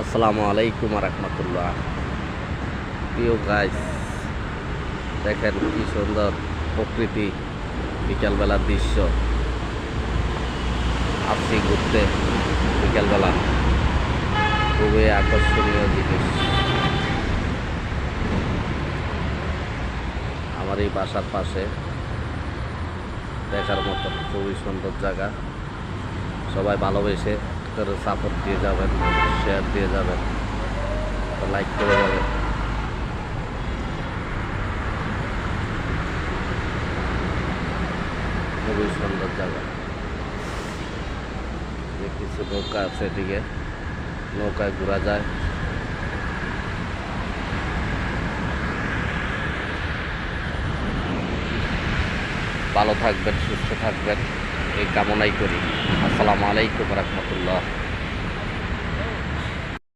আসসালামু আলাইকুম রহমতুল্লাহ। প্রিয় গাইস, দেখেন কি সুন্দর প্রকৃতি, বিকালবেলার দৃশ্য। আসছি ঘুরতে বিকালবেলা, খুবই আকর্ষণীয় জিনিস। আমার এই বাসার পাশে দেখার মতো খুবই সুন্দর জায়গা। সবাই ভালোবেসে করে সাপোর্ট দিয়ে যাবেন, শেয়ার দিয়ে যাবেন, লাইক করে যাবেন। খুবই সুন্দর জায়গা। কিছু নৌকা আছে, এদিকে নৌকায় ঘোরা যায়। ভালো থাকবেন, সুস্থ থাকবেন, এই কামনাই করি। আসসালামু আলাইকুম রহমতুল্লাহ।